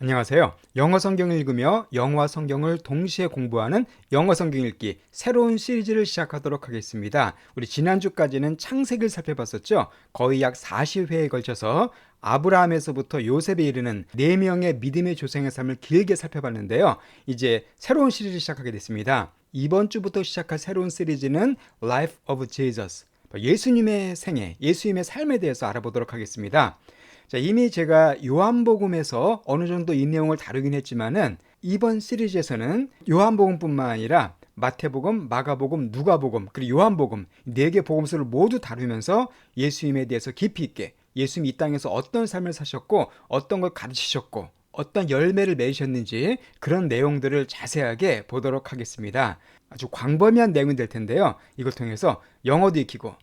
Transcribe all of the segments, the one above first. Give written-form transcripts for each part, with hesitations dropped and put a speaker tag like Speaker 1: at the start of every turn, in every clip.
Speaker 1: 안녕하세요. 영어 성경 읽으며 영어와 성경을 동시에 공부하는 영어 성경 읽기 새로운 시리즈를 시작하도록 하겠습니다. 우리 지난주까지는 창세기를 살펴봤었죠. 거의 약 40회에 걸쳐서 아브라함에서부터 요셉에 이르는 4명의 믿음의 조상의 삶을 길게 살펴봤는데요. 이제 새로운 시리즈를 시작하게 됐습니다. 이번 주부터 시작할 새로운 시리즈는 Life of Jesus, 예수님의 생애, 예수님의 삶에 대해서 알아보도록 하겠습니다. 자, 이미 제가 요한복음에서 어느 정도 이 내용을 다루긴 했지만은 이번 시리즈에서는 요한복음뿐만 아니라 마태복음, 마가복음, 누가복음, 그리고 요한복음 4개 복음서를 모두 다루면서 예수님에 대해서 깊이 있게 예수님이 이 땅에서 어떤 삶을 사셨고 어떤 걸 가르치셨고 어떤 열매를 맺으셨는지 그런 내용들을 자세하게 보도록 하겠습니다. 아주 광범위한 내용이 될 텐데요. 이걸 통해서 영어도 익히고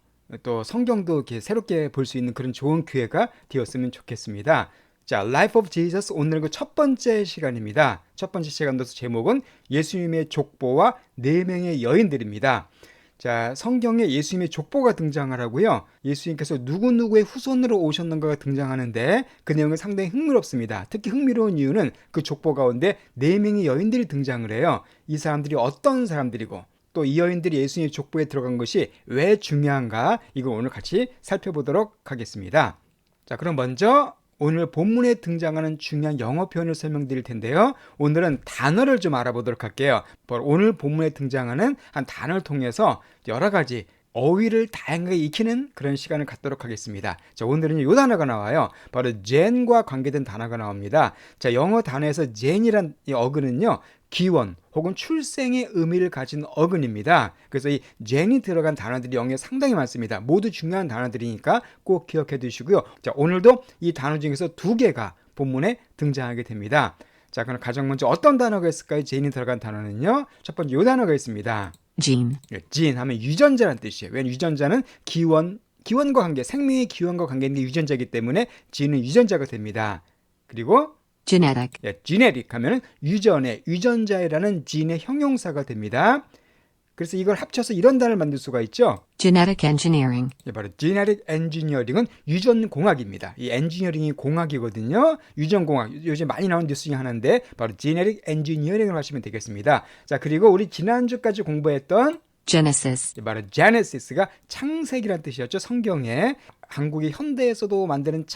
Speaker 1: 또 성경도 이렇게 새롭게 볼 수 있는 그런 좋은 기회가 되었으면 좋겠습니다. 자, Life of Jesus 오늘 그 첫 번째 시간입니다. 첫 번째 시간도 제목은 예수님의 족보와 4명의 여인들입니다. 자, 성경에 예수님의 족보가 등장을 하고요. 예수님께서 누구누구의 후손으로 오셨는가가 등장하는데 그 내용은 상당히 흥미롭습니다. 특히 흥미로운 이유는 그 족보 가운데 4명의 여인들이 등장을 해요. 이 사람들이 어떤 사람들이고 또 이 여인들이 예수님의 족보에 들어간 것이 왜 중요한가 이걸 오늘 같이 살펴보도록 하겠습니다. 자, 그럼 먼저 오늘 본문에 등장하는 중요한 영어 표현을 설명드릴 텐데요. 오늘은 단어를 좀 알아보도록 할게요. 오늘 본문에 등장하는 한 단어를 통해서 여러 가지 어휘를 다양하게 익히는 그런 시간을 갖도록 하겠습니다. 자, 오늘은 이 단어가 나와요. 바로 gen과 관계된 단어가 나옵니다. 자, 영어 단어에서 gen이란 이 어근은요, 기원 혹은 출생의 의미를 가진 어근입니다. 그래서 이 gen이 들어간 단어들이 영어에 상당히 많습니다. 모두 중요한 단어들이니까 꼭 기억해 두시고요. 자, 오늘도 이 단어 중에서 2개가 본문에 등장하게 됩니다. 자, 그럼 가장 먼저 어떤 단어가 있을까요? gen이 들어간 단어는요. 첫 번째 이 단어가 있습니다.
Speaker 2: gene.
Speaker 1: gene 하면 유전자란 뜻이에요. 왜냐하면 유전자는 기원과 관계, 생명의 기원과 관계인 게 유전자이기 때문에 gene은 유전자가 됩니다. 그리고
Speaker 2: genetic.
Speaker 1: genetic 하면은 유전자라는 gene의 형용사가 됩니다. 그래서 이걸 합쳐서 이런 단어를 만들 수가 있죠.
Speaker 2: genetic engineering.
Speaker 1: 바로 genetic engineering은 유전공학입니다. 이 엔지니어링이 공학이거든요. 유전공학, 요즘 많이 나오는 뉴스 중에 하나인데 바로 genetic engineering을 하시면 되겠습니다. 자, 그리고 우리 지난주까지 공부했던
Speaker 2: Genesis.
Speaker 1: 바로 Genesis가 창세기란 뜻이었죠. 성경에 한국의 현대에서도 만드는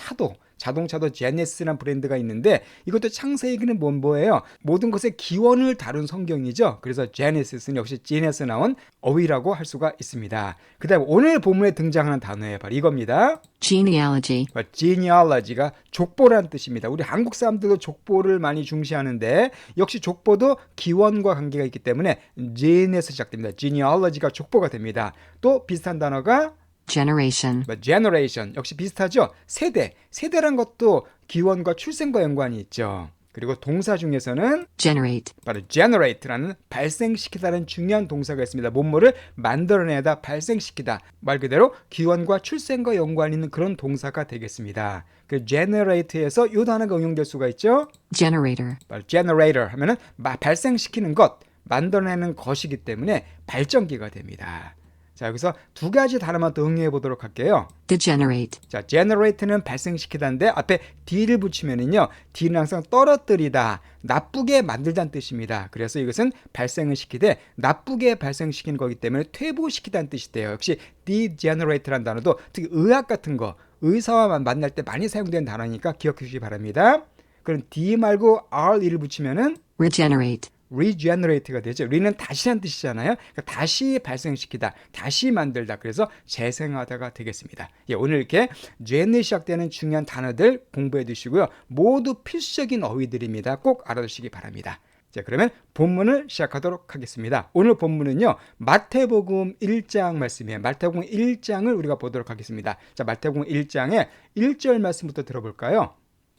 Speaker 1: 자동차도 제네시스라는 브랜드가 있는데 이것도 창세기는 뭐예요? 모든 것의 기원을 다룬 성경이죠. 그래서 제네시스는 역시 지네스 나온 어휘라고 할 수가 있습니다. 그 다음에 오늘 본문에 등장하는 단어예요. 바로 이겁니다.
Speaker 2: genealogy.
Speaker 1: genealogy가 족보라는 뜻입니다. 우리 한국 사람들도 족보를 많이 중시하는데 역시 족보도 기원과 관계가 있기 때문에 gene에서 시작됩니다. genealogy가 족보가 됩니다. 또 비슷한 단어가
Speaker 2: generation.
Speaker 1: generation 역시 비슷하죠. 세대란 것도 기원과 출생과 연관이 있죠. 그리고 동사 중에서는
Speaker 2: generate.
Speaker 1: 바로 generate라는 발생시키다라는 중요한 동사가 있습니다. 뭔뭐를 만들어내다, 발생시키다. 말 그대로 기원과 출생과 연관이 있는 그런 동사가 되겠습니다. 그 generate에서 이 단어가 응용될 수가 있죠.
Speaker 2: generator.
Speaker 1: 바로 generator 하면은 발생시키는 것, 만들어내는 것이기 때문에 발전기가 됩니다. 자, 여기서 2가지 단어만 더 응용해 보도록 할게요.
Speaker 2: degenerate.
Speaker 1: 자, generate는 발생시키다인데 앞에 d를 붙이면은요, d는 항상 떨어뜨리다, 나쁘게 만들다는 뜻입니다. 그래서 이것은 발생을 시키되 나쁘게 발생시키는 거기 때문에 퇴보시키다는 뜻이 돼요. 역시 degenerate라는 단어도 특히 의학 같은 거, 의사와 만날 때 많이 사용되는 단어니까 기억해 주시기 바랍니다. 그럼 d 말고 re를 붙이면은
Speaker 2: regenerate.
Speaker 1: regenerate가 되죠. re는 다시란 뜻이잖아요. 그러니까 다시 발생시키다, 다시 만들다. 그래서 재생하다가 되겠습니다. 예, 오늘 이렇게 gen에 시작되는 중요한 단어들 공부해 두시고요. 모두 필수적인 어휘들입니다. 꼭 알아두시기 바랍니다. 자, 그러면 본문을 시작하도록 하겠습니다. 오늘 본문은요, 마태복음 1장 말씀이에요. 마태복음 1장을 우리가 보도록 하겠습니다. 자, 마태복음 1장의 1절 말씀부터 들어볼까요?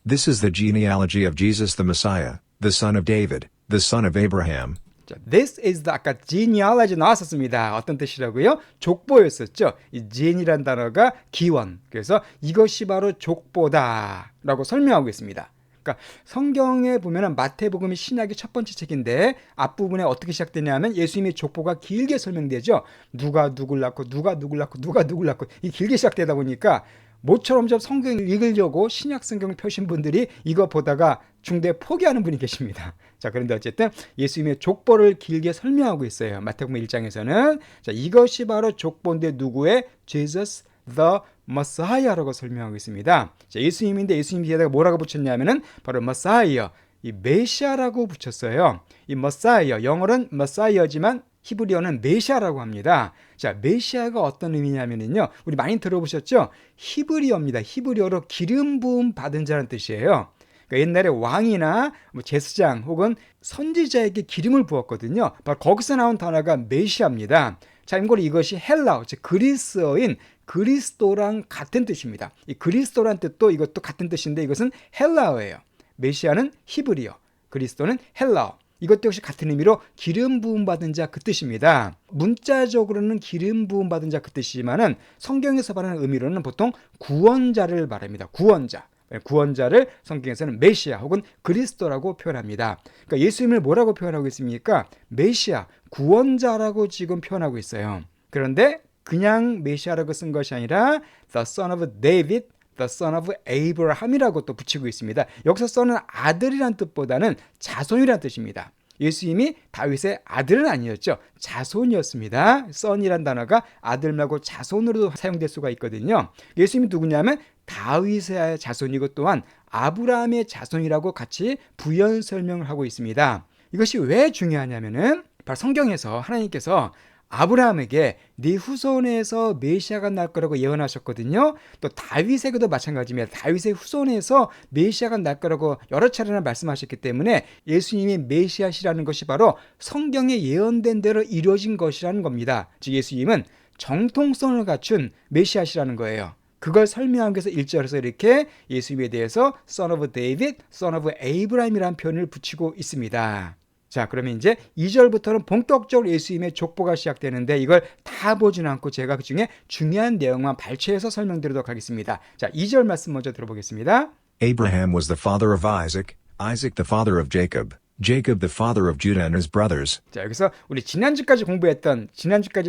Speaker 3: This is the genealogy of Jesus the Messiah, the son of David, the son of Abraham.
Speaker 1: 자, this is the 아까 genealogy 나왔었습니다. 어떤 뜻이라고요? 족보였었죠. 이 gene이란 단어가 기원. 그래서 이것이 바로 족보다라고 설명하고 있습니다. 그러니까 성경에 보면은 마태복음이 신약의 첫 번째 책인데 앞부분에 어떻게 시작되냐면 예수님의 족보가 길게 설명되죠. 누가 누굴 낳고 누가 누굴 낳고 누가 누굴 낳고 이 길게 시작되다 보니까 모처럼 좀 성경을 읽으려고 신약 성경을 펴신 분들이 이거 보다가 중도에 포기하는 분이 계십니다. 자, 그런데 어쨌든 예수님의 족보를 길게 설명하고 있어요. 마태복음 1장에서는 자, 이것이 바로 족보인데 누구의? Jesus the Messiah라고 설명하고 있습니다. 자, 예수님인데 예수님 뒤에다가 뭐라고 붙였냐면은 바로 Messiah, 이 메시아라고 붙였어요. 이 Messiah, 영어로는 Messiah지만 히브리어는 메시아라고 합니다. 자, 메시아가 어떤 의미냐면요, 우리 많이 들어보셨죠? 히브리어입니다. 히브리어로 기름 부음 받은 자라는 뜻이에요. 그러니까 옛날에 왕이나 제사장 혹은 선지자에게 기름을 부었거든요. 바로 거기서 나온 단어가 메시아입니다. 참고로 이것이 헬라어, 즉 그리스어인 그리스도랑 같은 뜻입니다. 이 그리스도란 뜻도 이것도 같은 뜻인데 이것은 헬라어예요. 메시아는 히브리어, 그리스도는 헬라어. 이것도 역시 같은 의미로 기름 부음 받은 자 그 뜻입니다. 문자적으로는 기름 부음 받은 자 그 뜻이지만은 성경에서 말하는 의미로는 보통 구원자를 말합니다. 구원자를 성경에서는 메시아 혹은 그리스도라고 표현합니다. 그러니까 예수님을 뭐라고 표현하고 있습니까? 메시아, 구원자라고 지금 표현하고 있어요. 그런데 그냥 메시아라고 쓴 것이 아니라 The Son of David, The Son of Abraham이라고 또 붙이고 있습니다. 여기서 son은 아들이란 뜻보다는 자손이란 뜻입니다. 예수님이 다윗의 아들은 아니었죠. 자손이었습니다. son이란 단어가 아들 말고 자손으로도 사용될 수가 있거든요. 예수님이 누구냐면 다윗의 자손이고 또한 아브라함의 자손이라고 같이 부연 설명을 하고 있습니다. 이것이 왜 중요하냐면은 바로 성경에서 하나님께서 아브라함에게 네 후손에서 메시아가 날 거라고 예언하셨거든요. 또 다윗에게도 마찬가지입니다. 다윗의 후손에서 메시아가 날 거라고 여러 차례나 말씀하셨기 때문에 예수님이 메시아시라는 것이 바로 성경에 예언된 대로 이루어진 것이라는 겁니다. 즉 예수님은 정통성을 갖춘 메시아시라는 거예요. 그걸 설명하기 위해서 1절에서 이렇게 예수님에 대해서 Son of David, Son of Abraham이라는 표현을 붙이고 있습니다. 자, 그러면 이제 2절부터는 본격적으로 예수님의 족보가 시작되는데 이걸 다 보지는 않고 제가 그 중에 중요한 내용만 발췌해서 설명드리도록 하겠습니다. 자, 2절 말씀 먼저 들어보겠습니다.
Speaker 3: Abraham was the father of Isaac, Isaac the father of Jacob, Jacob the father of Judah and his brothers.
Speaker 1: 자, 여기서 우리 지난주까지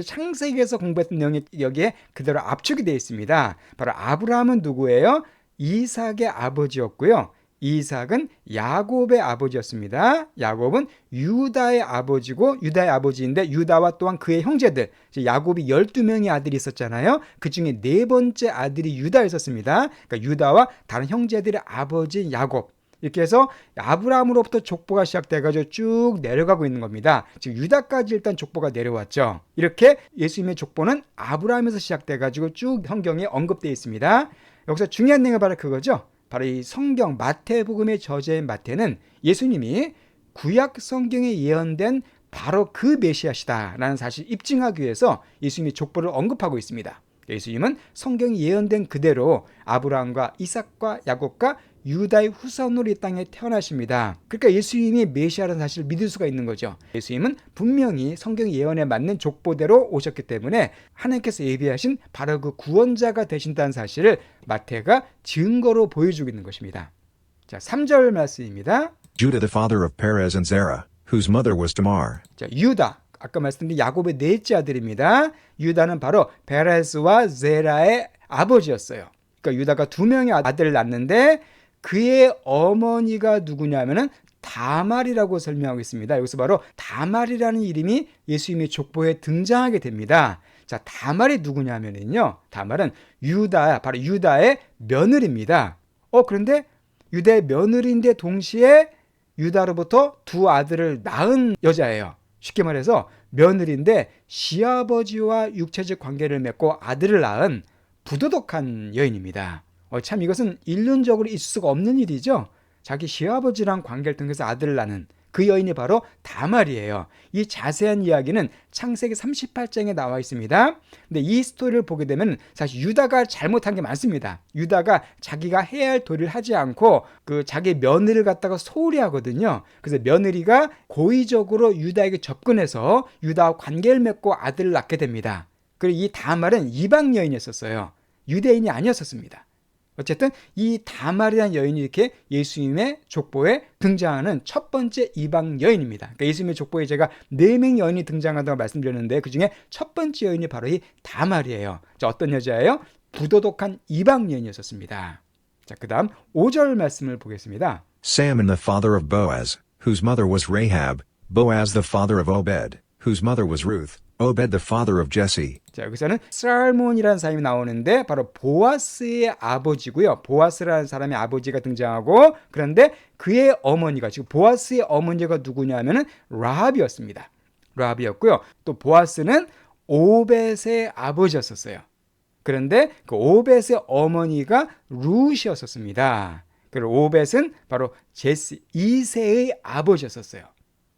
Speaker 1: 창세기에서 공부했던 내용이 여기에 그대로 압축이 되어 있습니다. 바로 아브라함은 누구예요? 이삭의 아버지였고요. 이삭은 야곱의 아버지였습니다. 야곱은 유다의 아버지고 유다의 아버지인데 유다와 또한 그의 형제들, 야곱이 12명의 아들이 있었잖아요. 그 중에 네 번째 아들이 유다였었습니다. 그러니까 유다와 다른 형제들의 아버지 야곱, 이렇게 해서 아브라함으로부터 족보가 시작돼가지고 쭉 내려가고 있는 겁니다. 지금 유다까지 일단 족보가 내려왔죠. 이렇게 예수님의 족보는 아브라함에서 시작돼가지고 쭉 성경에 언급되어 있습니다. 여기서 중요한 내용이 바로 그거죠. 바로 이 성경 마태복음의 저자인 마태는 예수님이 구약 성경에 예언된 바로 그 메시아시다라는 사실을 입증하기 위해서 예수님의 족보를 언급하고 있습니다. 예수님은 성경이 예언된 그대로 아브라함과 이삭과 야곱과 유다의 후손으로 이 땅에 태어나십니다. 그러니까 예수님이 메시아라는 사실을 믿을 수가 있는 거죠. 예수님은 분명히 성경 예언에 맞는 족보대로 오셨기 때문에 하나님께서 예비하신 바로 그 구원자가 되신다는 사실을 마태가 증거로 보여주고 있는 것입니다. 자, 3절 말씀입니다.
Speaker 3: Judah the father of Perez and Zerah, whose mother was Tamar.
Speaker 1: 자, 유다. 아까 말씀드린 야곱의 넷째 아들입니다. 유다는 바로 베레스와 제라의 아버지였어요. 그러니까 유다가 두 명의 아들을 낳는데 그의 어머니가 누구냐면은 다말이라고 설명하고 있습니다. 여기서 바로 다말이라는 이름이 예수님의 족보에 등장하게 됩니다. 자, 다말이 누구냐면은요, 다말은 바로 유다의 며느리입니다. 그런데 유다의 며느리인데 동시에 유다로부터 두 아들을 낳은 여자예요. 쉽게 말해서 며느리인데 시아버지와 육체적 관계를 맺고 아들을 낳은 부도덕한 여인입니다. 참 이것은 인륜적으로 있을 수가 없는 일이죠. 자기 시아버지랑 관계를 통해서 아들을 낳는 그 여인이 바로 다말이에요. 이 자세한 이야기는 창세기 38장에 나와 있습니다. 근데 이 스토리를 보게 되면 사실 유다가 잘못한 게 많습니다. 유다가 자기가 해야 할 도리를 하지 않고 그 자기 며느리를 갖다가 소홀히 하거든요. 그래서 며느리가 고의적으로 유다에게 접근해서 유다와 관계를 맺고 아들을 낳게 됩니다. 그리고 이 다말은 이방 여인이었어요. 유대인이 아니었습니다. 어쨌든 이 다말이라는 여인이 이렇게 예수님의 족보에 등장하는 첫 번째 이방 여인입니다. 그러니까 예수님의 족보에 제가 4명의 여인이 등장한다고 말씀드렸는데 그 중에 첫 번째 여인이 바로 이 다말이에요. 자, 어떤 여자예요? 부도덕한 이방 여인이었습니다. 자, 그 다음 5절 말씀을 보겠습니다.
Speaker 3: Salmon the father of Boaz, whose mother was Rahab, Boaz the father of Obed, whose mother was Ruth, Obed the father of Jesse.
Speaker 1: 자, 여기서는 살몬이라는 사람이 나오는데 바로 보아스의 아버지고요. 보아스라는 사람의 아버지가 등장하고, 그런데 그의 어머니가, 지금 보아스의 어머니가 누구냐면은 라합이었습니다. 라합이었고요. 또 보아스는 오벳의 아버지였었어요. 그런데 그 오벳의 어머니가 룻이었었습니다. 그리고 오벳은 바로 제시 이새의 아버지였었어요.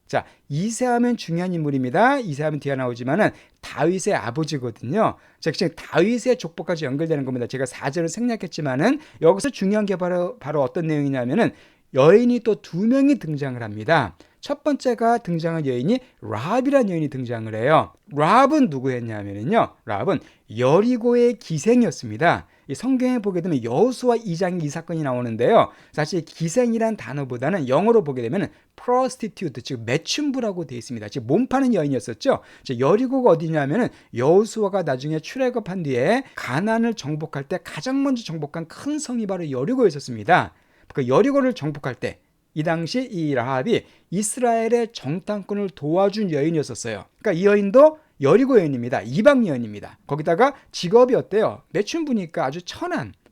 Speaker 1: 자, 이새하면 중요한 인물입니다. 이새하면 뒤에 나오지만은 다윗의 아버지거든요. 자, 지금 다윗의 족보까지 연결되는 겁니다. 제가 4절을 생략했지만은 여기서 중요한 게 바로 어떤 내용이냐면은 여인이 또 2명이 등장을 합니다. 첫 번째가 등장한 여인이 라합이라는 여인이 등장을 해요. 라합은 누구였냐면요, 라합은 여리고의 기생이었습니다. 이 성경에 보게 되면 여호수아 2장에 이 사건이 나오는데요. 사실 기생이란 단어보다는 영어로 보게 되면 prostitute, 즉 매춘부라고 되어 있습니다. 즉 몸 파는 여인이었었죠. 여리고가 어디냐면은 여호수아가 나중에 출애굽한 뒤에 가나안을 정복할 때 가장 먼저 정복한 큰 성이 바로 여리고였었습니다. 그 여리고를 정복할 때 이 당시 이 라합이 이스라엘의 정탐꾼을 도와준 여인이었었어요. 그러니까 이 여인도 여리고 여인입니다. 이방 여인입니다. 거기다가 직업이 어때요? 매춘부니까 아주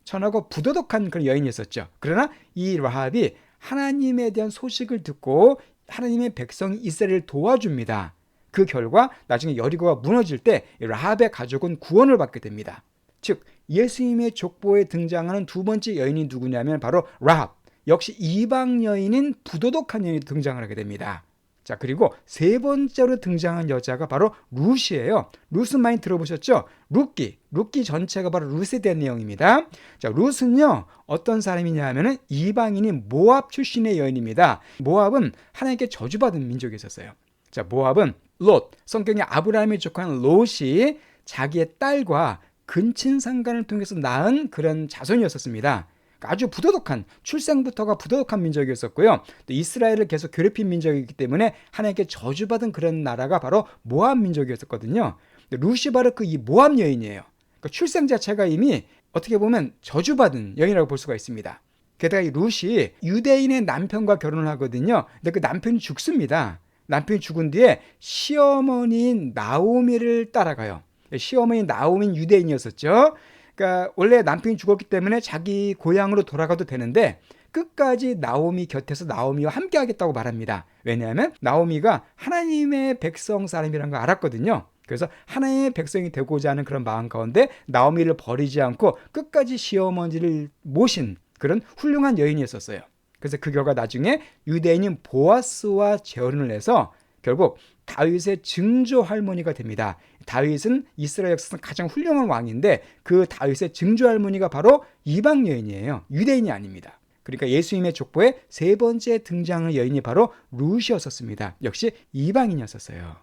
Speaker 1: 천하고 부도덕한 그런 여인이었었죠. 그러나 이 라합이 하나님에 대한 소식을 듣고 하나님의 백성 이스라엘을 도와줍니다. 그 결과 나중에 여리고가 무너질 때 라합의 가족은 구원을 받게 됩니다. 즉 예수님의 족보에 등장하는 두 번째 여인이 누구냐면 바로 라합, 역시 이방 여인인 부도덕한 여인이 등장을 하게 됩니다. 자, 그리고 세 번째로 등장한 여자가 바로 룻이에요. 룻은 많이 들어보셨죠? 룻기 전체가 바로 룻에 대한 내용입니다. 자, 룻은요 어떤 사람이냐 하면은 이방인인 모압 출신의 여인입니다. 모압은 하나님께 저주받은 민족이 있었어요. 자, 모압은 롯, 성경에 아브라함이 조카는 롯이 자기의 딸과 근친상간을 통해서 낳은 그런 자손이었었습니다. 아주 부도덕한, 출생부터가 부도덕한 민족이었었고요. 또 이스라엘을 계속 괴롭힌 민족이기 때문에 하나님께 저주받은 그런 나라가 바로 모압 민족이었었거든요. 룻이 바로 그 이 모압 여인이에요. 그러니까 출생 자체가 이미 어떻게 보면 저주받은 여인이라고 볼 수가 있습니다. 게다가 이 룻이 유대인의 남편과 결혼을 하거든요. 근데 그 남편이 죽습니다. 남편이 죽은 뒤에 시어머니인 나오미를 따라가요. 시어머니 나오미는 유대인이었었죠. 그러니까 원래 남편이 죽었기 때문에 자기 고향으로 돌아가도 되는데 끝까지 나오미 곁에서 나오미와 함께 하겠다고 말합니다. 왜냐하면 나오미가 하나님의 백성 사람이라는 걸 알았거든요. 그래서 하나님의 백성이 되고자 하는 그런 마음 가운데 나오미를 버리지 않고 끝까지 시어머니를 모신 그런 훌륭한 여인이었어요. 그래서 그 결과 나중에 유대인인 보아스와 재혼을 해서 결국 다윗의 증조 할머니가 됩니다. 다윗은 이스라엘 역사상 가장 훌륭한 왕인데 그 다윗의 증조 할머니가 바로 이방 여인이에요. 유대인이 아닙니다. 그러니까 예수님의 족보에 세 번째 등장한 여인이 바로 룻이었었습니다. 역시 이방인이었어요.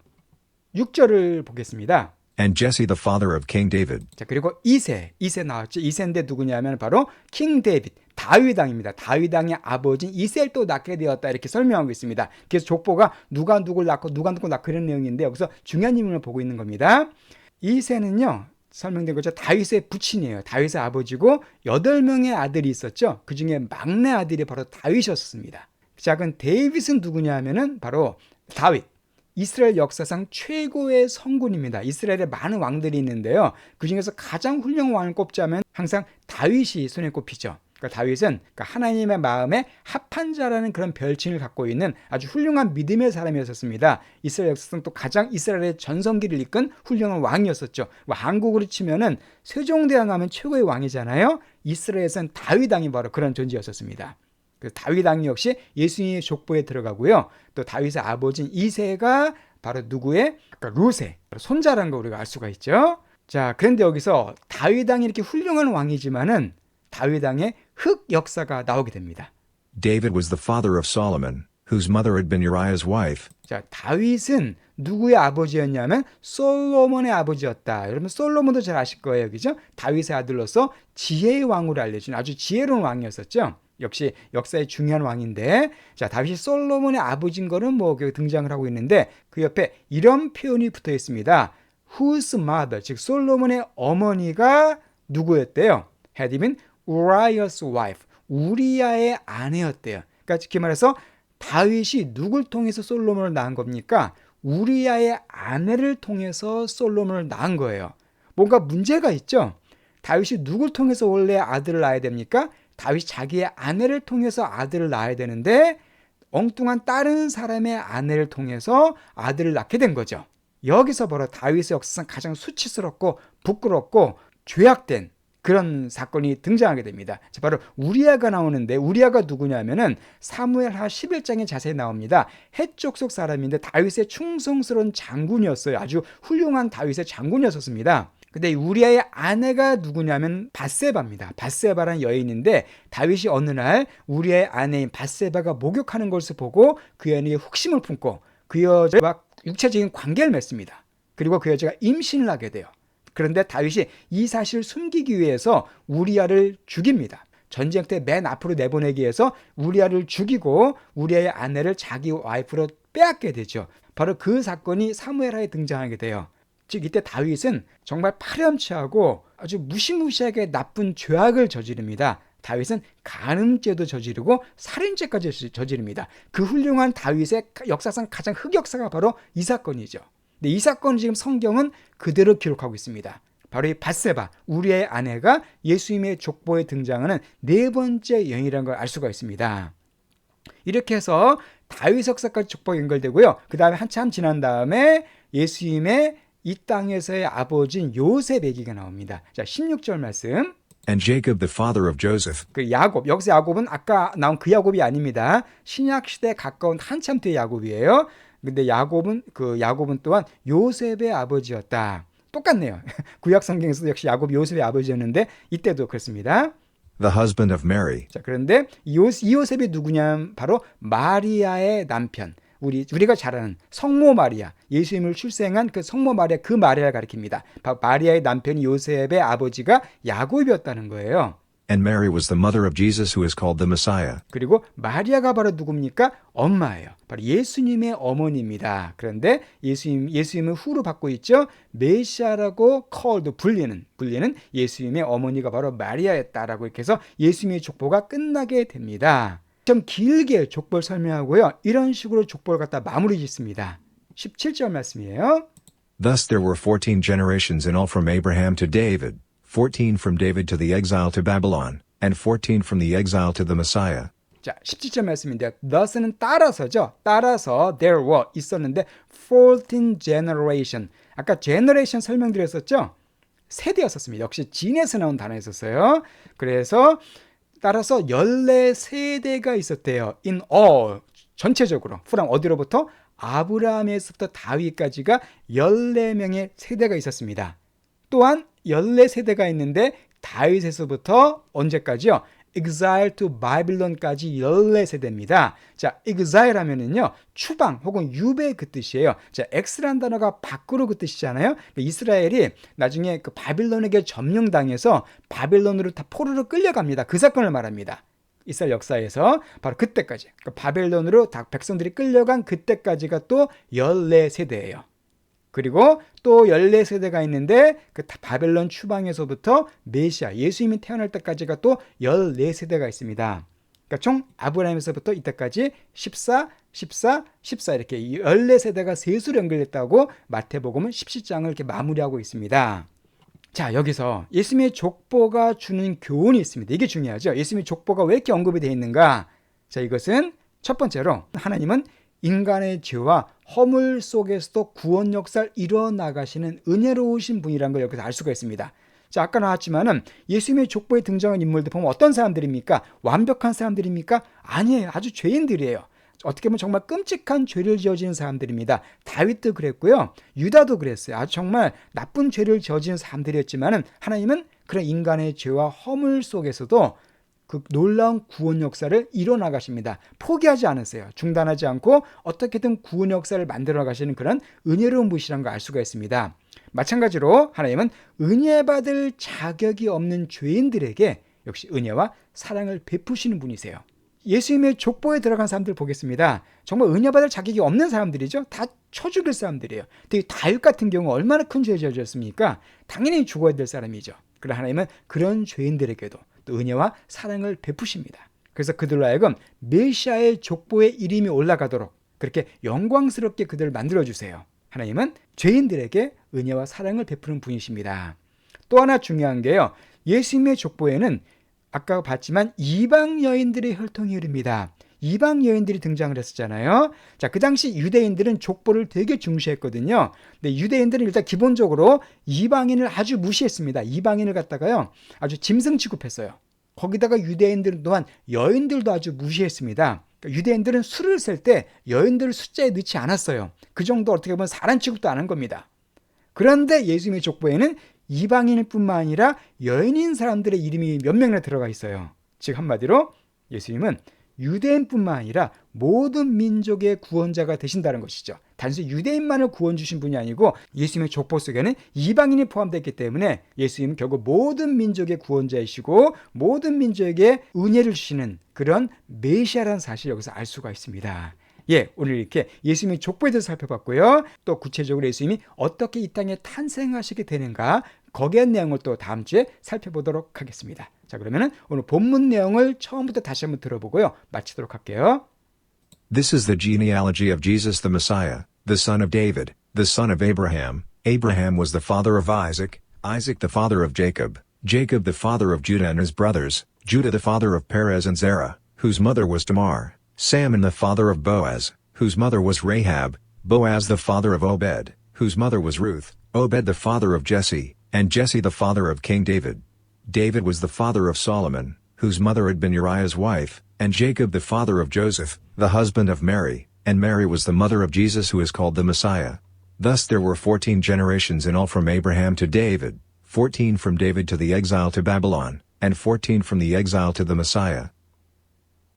Speaker 1: 6절을 보겠습니다.
Speaker 3: And Jesse the father of King David.
Speaker 1: 자, 그리고 이세 나왔죠. 이세인데 누구냐면 바로 킹 데이빗, 다윗왕입니다. 다윗왕의 아버지인 이세를 또 낳게 되었다 이렇게 설명하고 있습니다. 그래서 족보가 누가 누굴 낳고 이런 내용인데 여기서 중요한 인물을 보고 있는 겁니다. 이세는요 설명된 거죠. 다윗의 부친이에요. 다윗의 아버지고 8명의 아들이 있었죠. 그 중에 막내 아들이 바로 다윗이었습니다. 작은 데이빗은 누구냐 하면은 바로 다윗. 이스라엘 역사상 최고의 성군입니다. 이스라엘에 많은 왕들이 있는데요. 그중에서 가장 훌륭한 왕을 꼽자면 항상 다윗이 손에 꼽히죠. 그러니까 다윗은 하나님의 마음에 합한 자라는 그런 별칭을 갖고 있는 아주 훌륭한 믿음의 사람이었습니다. 이스라엘 역사상 또 가장 이스라엘의 전성기를 이끈 훌륭한 왕이었었죠. 한국으로 치면은 세종대왕 하면 최고의 왕이잖아요. 이스라엘에서는 다윗왕이 바로 그런 존재였었습니다. 그 다윗왕 역시 예수님의 족보에 들어가고요. 또 다윗의 아버지인 이새가 바로 누구의? 룻의 손자라는 거 우리가 알 수가 있죠. 자, 그런데 여기서 다윗왕이 이렇게 훌륭한 왕이지만은 다윗왕의 흑 역사가 나오게 됩니다.
Speaker 3: David was the father of Solomon, whose mother had been Uriah's wife.
Speaker 1: 자, 다윗은 누구의 아버지였냐면 솔로몬의 아버지였다. 여러분 솔로몬도 잘 아실 거예요, 그죠? 다윗의 아들로서 지혜의 왕으로 알려진 아주 지혜로운 왕이었었죠. 역시 역사의 중요한 왕인데, 자, 다윗이 솔로몬의 아버지인 거는 뭐 등장을 하고 있는데 그 옆에 이런 표현이 붙어 있습니다. Whose mother, 즉 솔로몬의 어머니가 누구였대요? had been Uriah's wife. 우리아의 아내였대요. 그러니까 쉽게 말해서 다윗이 누굴 통해서 솔로몬을 낳은 겁니까? 우리아의 아내를 통해서 솔로몬을 낳은 거예요. 뭔가 문제가 있죠? 다윗이 누굴 통해서 원래 아들을 낳아야 됩니까? 다윗이 자기의 아내를 통해서 아들을 낳아야 되는데 엉뚱한 다른 사람의 아내를 통해서 아들을 낳게 된 거죠. 여기서 바로 다윗의 역사상 가장 수치스럽고 부끄럽고 죄악된 그런 사건이 등장하게 됩니다. 바로 우리아가 나오는데 우리아가 누구냐면은 사무엘하 11장에 자세히 나옵니다. 헷 족속 사람인데 다윗의 충성스러운 장군이었어요. 아주 훌륭한 다윗의 장군이었습니다. 근데 우리아의 아내가 누구냐면 밧세바입니다. 밧세바라는 여인인데 다윗이 어느 날 우리아의 아내인 밧세바가 목욕하는 것을 보고 그 여인에게 혹심을 품고 그 여자와 육체적인 관계를 맺습니다. 그리고 그 여자가 임신을 하게 돼요. 그런데 다윗이 이 사실을 숨기기 위해서 우리아를 죽입니다. 전쟁 때 맨 앞으로 내보내기 위해서 우리아를 죽이고 우리아의 아내를 자기 와이프로 빼앗게 되죠. 바로 그 사건이 사무엘하에 등장하게 돼요. 즉 이때 다윗은 정말 파렴치하고 아주 무시무시하게 나쁜 죄악을 저지릅니다. 다윗은 간음죄도 저지르고 살인죄까지 저지릅니다. 그 훌륭한 다윗의 역사상 가장 흑역사가 바로 이 사건이죠. 근데 이 사건을 지금 성경은 그대로 기록하고 있습니다. 바로 이 밧세바, 우리의 아내가 예수님의 족보에 등장하는 네 번째 여인이라는 걸 알 수가 있습니다. 이렇게 해서 다윗 역사까지 족보가 연결되고요. 그 다음에 한참 지난 다음에 예수님의 이 땅에서의 아버지인 요셉 얘기가 나옵니다. 자, 16절 말씀.
Speaker 3: And Jacob the father of Joseph.
Speaker 1: 그 야곱, 여기서 야곱은 아까 나온 그 야곱이 아닙니다. 신약 시대에 가까운 한참 뒤의 야곱이에요. 근데 야곱은 또한 요셉의 아버지였다. 똑같네요. 구약 성경에서도 역시 야곱이 요셉의 아버지였는데 이때도 그렇습니다.
Speaker 3: The husband of Mary.
Speaker 1: 자, 그런데 이 요셉이 누구냐면 바로 마리아의 남편. 우리가 잘 아는 성모 마리아, 예수님을 출생한 그 성모 마리아, 그 마리아를 가리킵니다. 바로 마리아의 남편이 요셉의 아버지가 야곱이었다는 거예요.
Speaker 3: And Mary was the mother of Jesus who is called the Messiah.
Speaker 1: 그리고 마리아가 바로 누굽니까? 엄마예요. 바로 예수님의 어머니입니다. 그런데 예수님을 후로 받고 있죠. 메시아라고 불리는 예수님의 어머니가 바로 마리아였다라고 이렇게 해서 예수님의 족보가 끝나게 됩니다. 좀 길게 족보를 설명하고요. 이런 식으로 족보를 갖다 마무리 짓습니다. 17절 말씀이에요.
Speaker 3: Thus there were 14 generations in all from Abraham to David, 14 from David to the exile to Babylon, and 14 from the exile to the Messiah.
Speaker 1: 자, 17절 말씀인데요. thus는 따라서죠. 따라서 there were 있었는데 14 generation. 아까 generation 설명드렸었죠. 세대였었습니다. 역시 진에서 나온 단어였었어요. 그래서 따라서 14세대가 있었대요. in all. 전체적으로. 프랑 어디로부터? 아브라함에서부터 다윗까지가 14명의 세대가 있었습니다. 또한 14세대가 있는데 다윗에서부터 언제까지요? exile to Babylon까지 14세대입니다. 자, exile 하면은요, 추방 혹은 유배 그 뜻이에요. 자, ex라는 단어가 밖으로 그 뜻이잖아요. 이스라엘이 나중에 그 바빌론에게 점령당해서 바빌론으로 다 포로로 끌려갑니다. 그 사건을 말합니다. 이스라엘 역사에서 바로 그때까지, 그러니까 바빌론으로 다 백성들이 끌려간 그때까지가 또 14세대예요. 그리고 또 14세대가 있는데 그 바벨론 추방에서부터 메시아, 예수님이 태어날 때까지가 또 14세대가 있습니다. 그러니까 총 아브라함에서부터 이때까지 14 이렇게 14세대가 셋으로 연결됐다고 마태복음은 17장을 이렇게 마무리하고 있습니다. 자, 여기서 예수님의 족보가 주는 교훈이 있습니다. 이게 중요하죠. 예수님의 족보가 왜 이렇게 언급이 되어 있는가? 자, 이것은 첫 번째로 하나님은 인간의 죄와 허물 속에서도 구원 역사를 이뤄나가시는 은혜로우신 분이라는 걸 여기서 알 수가 있습니다. 자, 아까 나왔지만은 예수님의 족보에 등장한 인물들 보면 어떤 사람들입니까? 완벽한 사람들입니까? 아니에요. 아주 죄인들이에요. 어떻게 보면 정말 끔찍한 죄를 지어지는 사람들입니다. 다윗도 그랬고요. 유다도 그랬어요. 아주 정말 나쁜 죄를 지어지는 사람들이었지만은 하나님은 그런 인간의 죄와 허물 속에서도 그 놀라운 구원 역사를 이뤄나가십니다. 포기하지 않으세요. 중단하지 않고 어떻게든 구원 역사를 만들어 가시는 그런 은혜로운 분이라는 걸 알 수가 있습니다. 마찬가지로 하나님은 은혜 받을 자격이 없는 죄인들에게 역시 은혜와 사랑을 베푸시는 분이세요. 예수님의 족보에 들어간 사람들 보겠습니다. 정말 은혜 받을 자격이 없는 사람들이죠. 다 쳐 죽일 사람들이에요. 특히 다윗 같은 경우 얼마나 큰 죄를 저질렀습니까? 당연히 죽어야 될 사람이죠. 그러나 하나님은 그런 죄인들에게도 또 은혜와 사랑을 베푸십니다. 그래서 그들로 하여금 메시아의 족보에 이름이 올라가도록 그렇게 영광스럽게 그들을 만들어주세요. 하나님은 죄인들에게 은혜와 사랑을 베푸는 분이십니다. 또 하나 중요한 게요. 예수님의 족보에는 아까 봤지만 이방 여인들의 혈통이 흐릅니다. 이방 여인들이 등장을 했었잖아요. 자, 그 당시 유대인들은 족보를 되게 중시했거든요. 근데 유대인들은 일단 기본적으로 이방인을 아주 무시했습니다. 이방인을 갖다가요, 아주 짐승 취급했어요. 거기다가 유대인들 또한 여인들도 아주 무시했습니다. 그러니까 유대인들은 수를 셀 때 여인들을 숫자에 넣지 않았어요. 그 정도 어떻게 보면 사람 취급도 안 한 겁니다. 그런데 예수님의 족보에는 이방인일 뿐만 아니라 여인인 사람들의 이름이 몇 명이나 들어가 있어요. 즉 한마디로 예수님은 유대인뿐만 아니라 모든 민족의 구원자가 되신다는 것이죠. 단순히 유대인만을 구원 주신 분이 아니고 예수님의 족보 속에는 이방인이 포함되어 있기 때문에 예수님은 결국 모든 민족의 구원자이시고 모든 민족에게 은혜를 주시는 그런 메시아라는 사실을 여기서 알 수가 있습니다. 예, 오늘 이렇게 예수님의 족보에 대해서 살펴봤고요. 또 구체적으로 예수님이 어떻게 이 땅에 탄생하시게 되는가, 거기에 대한 내용을 또 다음 주에 살펴보도록 하겠습니다. 자, 그러면은 오늘 본문 내용을 처음부터 다시 한번 들어보고요. 마치도록 할게요.
Speaker 3: This is the genealogy of Jesus the Messiah, the son of David, the son of Abraham. Abraham was the father of Isaac, Isaac the father of Jacob, Jacob the father of Judah and his brothers, Judah the father of Perez and Zerah, whose mother was Tamar, Salmon the father of Boaz, whose mother was Rahab, Boaz the father of Obed, whose mother was Ruth, Obed the father of Jesse, and Jesse the father of King David. David was the father of Solomon, whose mother had been Uriah's wife, and Jacob the father of Joseph, the husband of Mary, and Mary was the mother of Jesus who is called the Messiah. Thus there were 14 generations in all from Abraham to David, 14 from David to the exile to Babylon, and 14 from the exile to the Messiah.